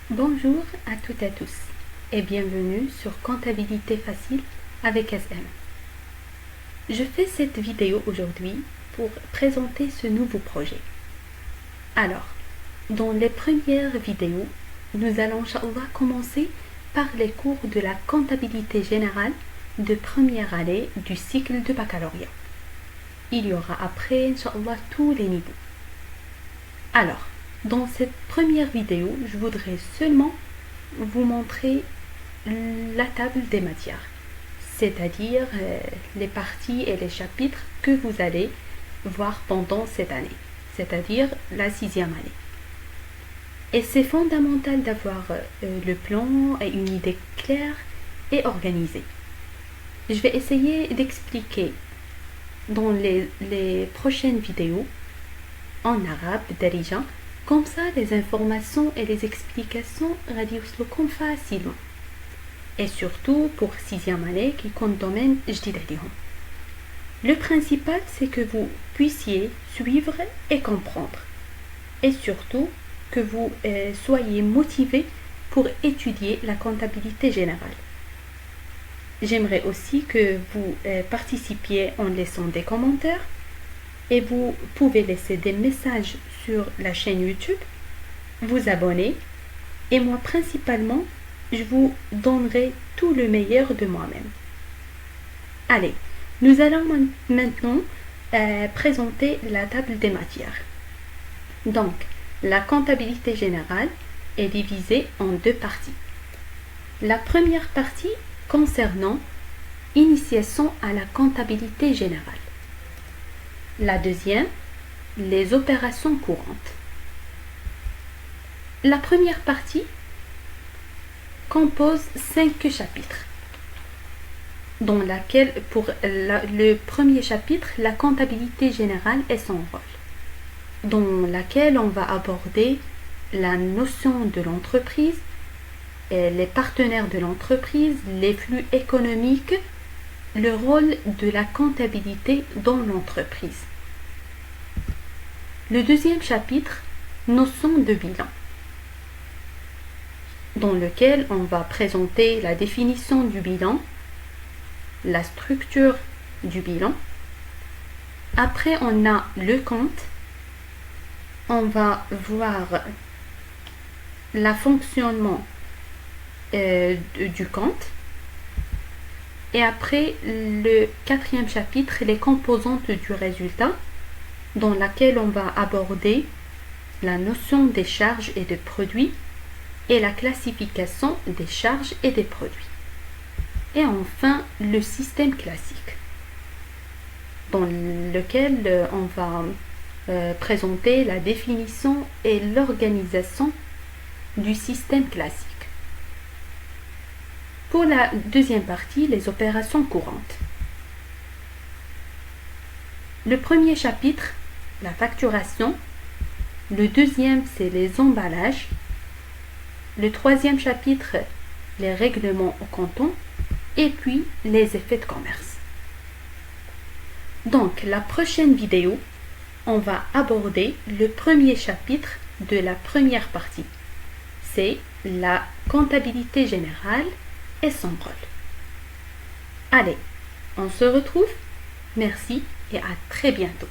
Bonjour à toutes et à tous et bienvenue sur Comptabilité facile avec SM. Je fais cette vidéo aujourd'hui pour présenter ce nouveau projet. Alors, dans les premières vidéos, nous allons Inch'Allah commencer par les cours de la comptabilité générale de première année du cycle de baccalauréat. Il y aura après Inch'Allah tous les niveaux. Alors, dans cette première vidéo, je voudrais seulement vous montrer la table des matières, c'est-à-dire les parties et les chapitres que vous allez voir pendant cette année, c'est-à-dire la 6e année. Et c'est fondamental d'avoir le plan et une idée claire et organisée. Je vais essayer d'expliquer dans les prochaines vidéos en arabe, darija. Comme ça, les informations et les explications radiouslokum facilement. Et surtout pour 6e année qui compte domaine jdid alihom. Le principal, c'est que vous puissiez suivre et comprendre. Et surtout, que vous soyez motivé pour étudier la comptabilité générale. J'aimerais aussi que vous participiez en laissant des commentaires. Et vous pouvez laisser des messages sur la chaîne YouTube, vous abonner et moi principalement, je vous donnerai tout le meilleur de moi-même. Allez, nous allons maintenant présenter la table des matières. Donc, la comptabilité générale est divisée en deux parties. La première partie concernant initiation à la comptabilité générale. La deuxième, les opérations courantes. La première partie compose 5 chapitres, dans laquelle, pour le premier chapitre, la comptabilité générale et son rôle, dans laquelle on va aborder la notion de l'entreprise, les partenaires de l'entreprise, les flux économiques, le rôle de la comptabilité dans l'entreprise. Le deuxième chapitre, notion de bilan, dans lequel on va présenter la définition du bilan, la structure du bilan. Après, on a le compte. On va voir le fonctionnement du compte. Et après, le 4e chapitre, les composantes du résultat, dans laquelle on va aborder la notion des charges et des produits et la classification des charges et des produits. Et enfin, le système classique, dans lequel on va présenter la définition et l'organisation du système classique. Pour la deuxième partie, les opérations courantes. Le premier chapitre, la facturation. Le deuxième, c'est les emballages. Le troisième chapitre, les règlements au canton. Et puis, les effets de commerce. Donc, la prochaine vidéo, on va aborder le premier chapitre de la première partie. C'est la comptabilité générale et son rôle. Allez, on se retrouve. Merci et à très bientôt.